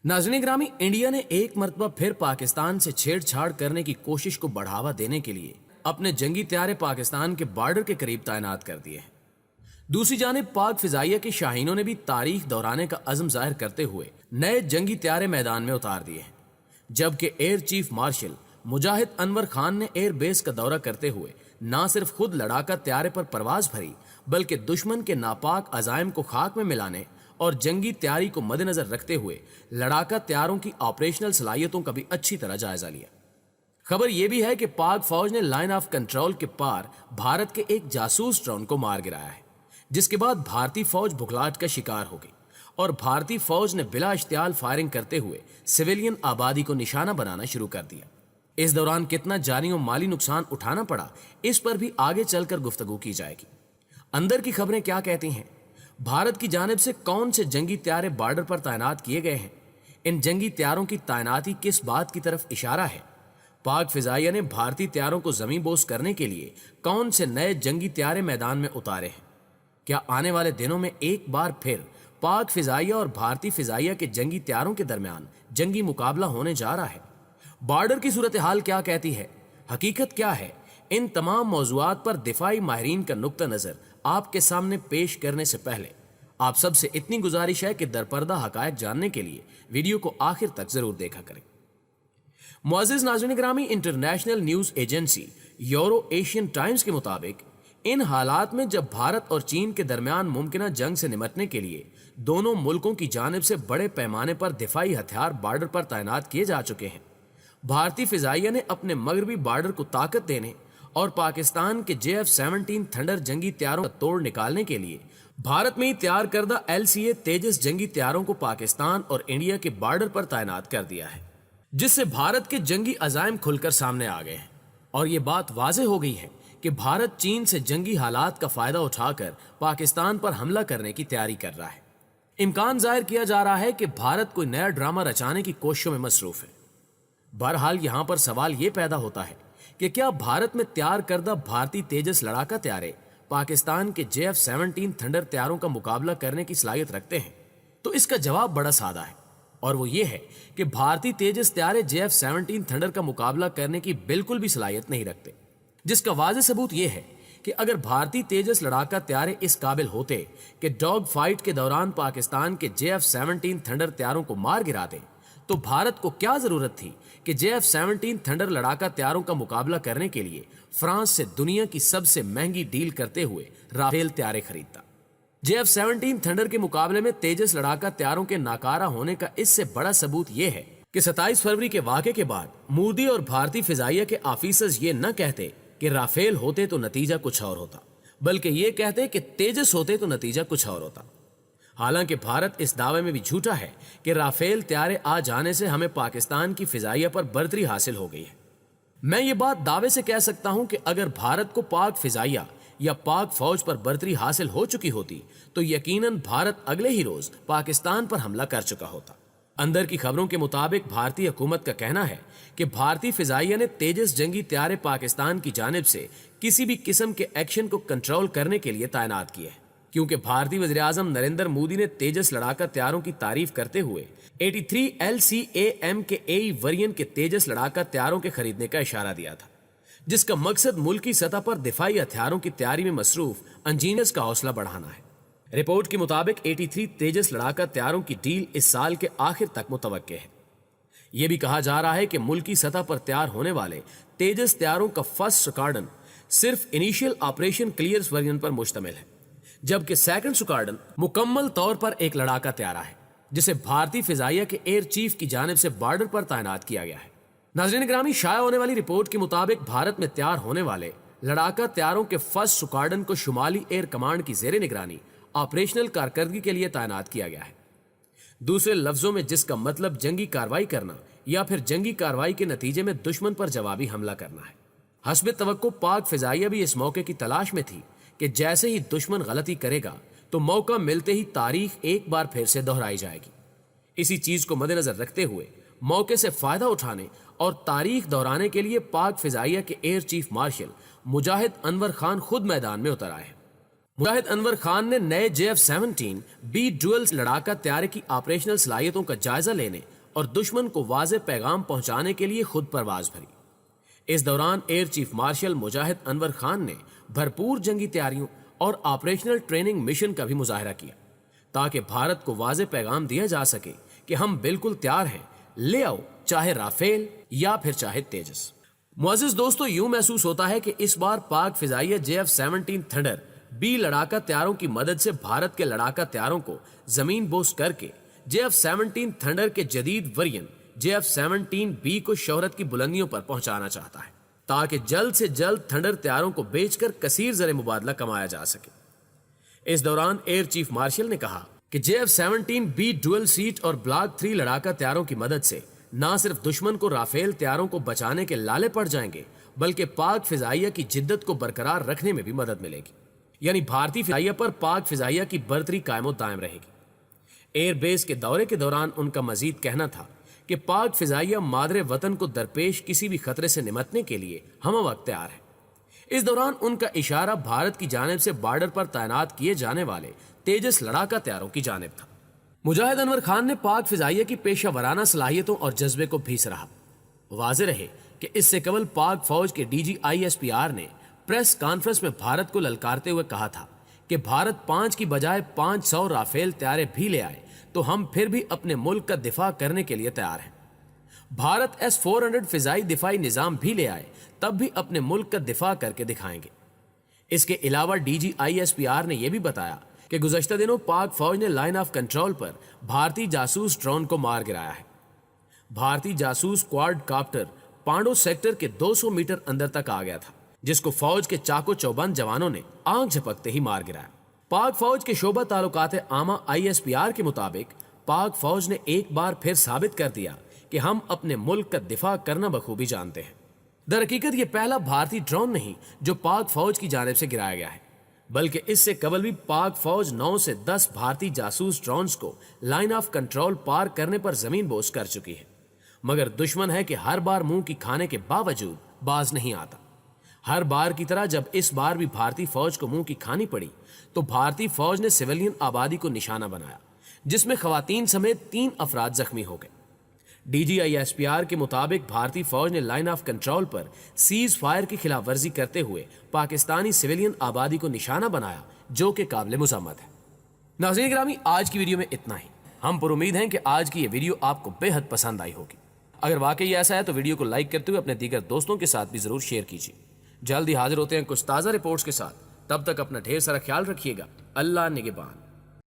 नाज़रीन ग्रामी, इंडिया ने एक मरतबा फिर पाकिस्तान से छेड़छाड़ करने की कोशिश को बढ़ावा देने के लिए अपने जंगी त्यारे पाकिस्तान के बॉर्डर के करीब तैनात कर दिए हैं। दूसरी जानिब पाक फिजाइया के शाहीनों ने भी तारीख दोहराने का अज़म जाहिर करते हुए नए जंगी त्यारे मैदान में उतार दिए हैं, जबकि एयर चीफ मार्शल मुजाहिद अनवर खान ने एयर बेस का दौरा करते हुए न सिर्फ खुद लड़ाका त्यारे पर परवाज भरी, बल्कि दुश्मन के नापाक अजायम को खाक में मिलाने और जंगी तैयारी को मद्देनजर रखते हुए लड़ाका त्यारों की ऑपरेशनल सलाहियतों का भी अच्छी तरह जायजा लिया। खबर यह भी है कि पाक फौज ने लाइन ऑफ कंट्रोल के पार भारत के एक जासूस ड्रोन को मार गिराया है, जिसके बाद भारतीय फौज बुखलाहट का शिकार हो गई और भारतीय फौज ने बिला इश्तियाल फायरिंग करते हुए सिविलियन आबादी को निशाना बनाना शुरू कर दिया। इस दौरान कितना जानी और माली नुकसान उठाना पड़ा, इस पर भी आगे चलकर गुफ्तगू की जाएगी। अंदर की खबरें क्या कहती हैं? भारत की जानिब से कौन से जंगी त्यारे बॉर्डर पर तैनात किए गए हैं? इन जंगी त्यारों की तैनाती किस बात की तरफ इशारा है? पाक फिजाइया ने भारतीय त्यारों को जमीन बोस करने के लिए कौन से नए जंगी त्यारे मैदान में उतारे हैं? क्या आने वाले दिनों में एक बार फिर पाक फिजाइया और भारतीय फिजाइया के जंगी त्यारों के दरमियान जंगी मुकाबला होने जा रहा है? बॉर्डर की सूरत हाल क्या कहती है? हकीकत क्या है? इन तमाम मौज़ूआत पर दिफाई माहिरीन का नुक्ता नज़र आपके सामने पेश करने से पहले आप सबसे इतनी गुजारिश है कि दरपर्दा हकायक जानने के लिए वीडियो को आखिर तक जरूर देखा करें। मुअज़्ज़िज़ नाज़रीन ग्रामी, international news agency euro Asian times के मुताबिक इन हालात में जब भारत और चीन के दरमियान मुमकिना जंग से निपटने के लिए दोनों मुल्कों की जानिब से बड़े पैमाने पर दिफाई हथियार बॉर्डर पर तैनात किए जा चुके हैं, भारतीय फिजाइया ने अपने मगरबी बॉर्डर को ताकत देने और पाकिस्तान के JF-17 थंडर जंगी त्यारों का तोड़ निकालने के लिए भारत में ही तैयार करदा LCA तेजस जंगी त्यारों को पाकिस्तान और इंडिया के बॉर्डर पर तैनात कर दिया है, जिससे भारत के जंगी अजायम खुलकर सामने आ गए हैं और ये बात वाज़ेह हो गई है कि भारत चीन से जंगी हालात का फायदा उठाकर पाकिस्तान पर हमला करने की तैयारी कर रहा है। इम्कान जाहिर किया जा रहा है कि भारत कोई नया ड्रामा रचाने की कोशिशों में मसरूफ है। बहरहाल यहाँ पर सवाल ये पैदा होता है कि क्या भारत में तैयार करदा भारतीय तेजस लड़ाका त्यारे पाकिस्तान के JF-17 थंडर त्यारों का मुकाबला करने की सलाहियत रखते हैं? तो इसका जवाब बड़ा सादा है और वो ये है कि भारतीय तेजस त्यारे JF-17 थंडर का मुकाबला करने की बिल्कुल भी सलाहियत नहीं रखते, जिसका वाज़ेह सबूत ये है कि अगर भारतीय तेजस लड़ाका त्यारे इस काबिल होते कि डॉग फाइट के दौरान पाकिस्तान के JF-17 थंडर त्यारों को मार गिरा दें, तो भारत को क्या जरूरत थी कि JF-17 थंडर लड़ाका त्यारों का मुकाबला करने के लिए फ्रांस से दुनिया की सबसे महंगी डील करते हुए राफेल त्यारे खरीदता। JF-17 थंडर के मुकाबले में तेजस लड़ाका त्यारों के नाकारा होने का इससे बड़ा सबूत यह है कि 27 फरवरी के वाक़े के बाद मोदी और भारतीय फिजाइया के ऑफिसर्स ये न कहते कि राफेल होते तो नतीजा कुछ और होता, बल्कि ये कहते कि तेजस होते तो नतीजा कुछ और होता। हालांकि भारत इस दावे में भी झूठा है कि राफेल त्यारे आ जाने से हमें पाकिस्तान की फिजाइया पर बर्तरी हासिल हो गई है। मैं ये बात दावे से कह सकता हूं कि अगर भारत को पाक फिजाइया या पाक फौज पर बर्तरी हासिल हो चुकी होती तो यकीनन भारत अगले ही रोज पाकिस्तान पर हमला कर चुका होता। अंदर की खबरों के मुताबिक भारतीय हुकूमत का कहना है कि भारतीय फिजाइया ने तेजस जंगी त्यारे पाकिस्तान की जानिब से किसी भी किस्म के एक्शन को कंट्रोल करने के लिए तैनात किए हैं, क्योंकि भारतीय वज़ीर-ए-आज़म नरेंद्र मोदी ने तेजस लड़ाका त्यारों की तारीफ करते हुए 83 LCAM के AE वेरिएंट के तेजस लड़ाका त्यारों के खरीदने का इशारा दिया था, जिसका मकसद मुल्की सतह पर दिफाई हथियारों की तैयारी में मसरूफ इंजीनियर्स का हौसला बढ़ाना है। रिपोर्ट के मुताबिक 83 तेजस लड़ाका त्यारों की डील इस साल के आखिर तक मुतवक्के है। यह भी कहा जा रहा है कि मुल्की सतह पर तैयार होने वाले तेजस त्यारों का फर्स्ट स्क्वाड्रन सिर्फ इनिशियल ऑपरेशन क्लियर्स वेरिएंट पर मुश्तमिल है, जबकि सेकंड स्क्वाड्रन मुकम्मल तौर पर एक लड़ाका त्यारा है, जिसे भारतीय फिजाइया के एयर चीफ की जानिब से बॉर्डर पर तैनात किया गया है। नाज़रीन ग्रामी, शाया होने वाली रिपोर्ट के मुताबिक भारत में तैयार होने वाले लड़ाका त्यारों के फर्स्ट स्क्वाड्रन को शुमाली एयर कमांड की ज़ेरे निगरानी ऑपरेशनल कारकर्दगी के लिए तैनात किया गया है। दूसरे लफ्जों में जिसका मतलब जंगी कार्रवाई करना या फिर जंगी कार्रवाई के नतीजे में दुश्मन पर जवाबी हमला करना है। हस्बे तवक्को पाक फिजाइया भी इस मौके की तलाश में थी कि जैसे ही दुश्मन गलती करेगा तो मौका मिलते ही तारीख एक बार फिर से दोहराई जाएगी। इसी चीज को मद्देनजर रखते हुए मौके से फायदा उठाने और तारीख दोहराने के लिए पाक फिजाइया के एयर चीफ मार्शल मुजाहिद अनवर खान खुद मैदान में उतर आए हैं। मुजाहिद अनवर खान ने नए JF-17 बी ड्यूअल लड़ाका त्यारे की ऑपरेशनल सलाहियतों का जायजा लेने और दुश्मन को वाज़ेह पैगाम पहुंचाने के लिए खुद परवाज भरी। इस दौरान एयर चीफ मार्शल मुजाहिद अनवर खान ने भरपूर जंगी तैयारियों और ऑपरेशनल ट्रेनिंग मिशन का भी मुजाहरा किया ताकि भारत को वाज़ेह पैगाम दिया जा सके कि हम बिल्कुल तैयार हैं, ले आओ, चाहे राफेल या फिर चाहे तेजस। मुअज़्ज़िज़ दोस्तों, यूं महसूस होता है कि इस बार पाक फिजाइया JF-17 थंडर बी लड़ाका त्यारों की मदद से भारत के लड़ाका त्यारों को जमीन बोस करके JF-17 थंडर के जदीद वर्जन JF-17B को शोहरत की बुलंदियों पर पहुंचाना चाहता है ताकि जल्द से जल्द थंडर त्यारों को बेचकर कसीर ज़र मुबादला कमाया जा सके। इस दौरान एयर चीफ मार्शल ने कहा कि JF-17B डुअल सीट और ब्लॉक 3 लड़ाका त्यारों की मदद से न सिर्फ दुश्मन को राफेल त्यारों को बचाने के लाले पड़ जाएंगे, बल्कि पाक फिजाइया की जिद्दत को बरकरार रखने में भी मदद मिलेगी। यानी भारतीय फिजाइया पर पाक फिजाइया की बर्तरी कायम दायम रहेगी। एयरबेस के दौरे के दौरान उनका मजीद कहना था कि पाक फिजाइया मादरे वतन को दरपेश किसी भी खतरे से निमटने के लिए हम वक्त तैयार है। इस दौरान उनका इशारा भारत की जानिब से बॉर्डर पर तैनात किए जाने वाले तेजस लड़ाका त्यारों की जानिब था। मुजाहिद अनवर खान ने पाक फिजाइया की पेशा वराना सलाहियतों और जज्बे को भी सराहा। वाज़ेह रहे कि इससे कबल पाक फौज के DG ISPR ने प्रेस कॉन्फ्रेंस में भारत को ललकारते हुए कहा था कि भारत 5 की बजाय 500 राफेल त्यारे भी ले आए तो हम फिर भी अपने मुल्क का दिफा करने के लिए तैयार हैं। भारत S-400 फिजाई दिफाई निजाम भी ले आए तब भी अपने मुल्क का दिफा करके दिखाएंगे। इसके अलावा DG ISPR ने यह भी बताया कि गुज़श्ता दिनों पाक फौज ने लाइन ऑफ कंट्रोल पर भारतीय जासूस ड्रोन को मार गिराया है। भारतीय जासूस क्वाड काप्टर पांडो सेक्टर के 200 मीटर अंदर तक आ गया था, जिसको फौज के चाको चौबंद जवानों ने आंख झपकते ही मार गिराया। पाक फौज के शोबा ताल्लुकात आमा ISPR के मुताबिक पाक फौज ने एक बार फिर साबित कर दिया कि हम अपने मुल्क का दिफा करना बखूबी जानते हैं। दरहकीकत ये पहला भारतीय ड्रोन नहीं जो पाक फौज की जानिब से गिराया गया है, बल्कि इससे कबल भी पाक फौज 9 से 10 भारतीय जासूस ड्रोन्स को लाइन ऑफ कंट्रोल पार करने पर जमीन बोस कर चुकी है। मगर दुश्मन है कि हर बार मुंह की खाने के बावजूद बाज नहीं आता। हर बार की तरह जब इस बार भी भारतीय फौज को मुंह की खानी पड़ी तो भारतीय फौज ने सिविलियन आबादी को निशाना बनाया, जिसमें खवातीन समेत 3 अफराद जख्मी हो गए। DG ISPR के मुताबिक भारतीय फौज ने लाइन ऑफ कंट्रोल पर सीज फायर की खिलाफ वर्जी करते हुए पाकिस्तानी सिविलियन आबादी को निशाना बनाया, जो कि काबिल मुज़म्मत है। नाज़रीन गिरामी, आज की वीडियो में इतना ही। हम पर उम्मीद हैं कि आज की ये वीडियो आपको बेहद पसंद आई होगी। अगर वाकई ऐसा है तो वीडियो को लाइक करते हुए अपने दीगर दोस्तों के साथ भी जरूर शेयर कीजिए। जल्द ही हाजिर होते हैं कुछ ताज़ा रिपोर्ट्स के साथ। तब तक अपना ढेर सारा ख्याल रखिएगा। अल्लाह निगहबान।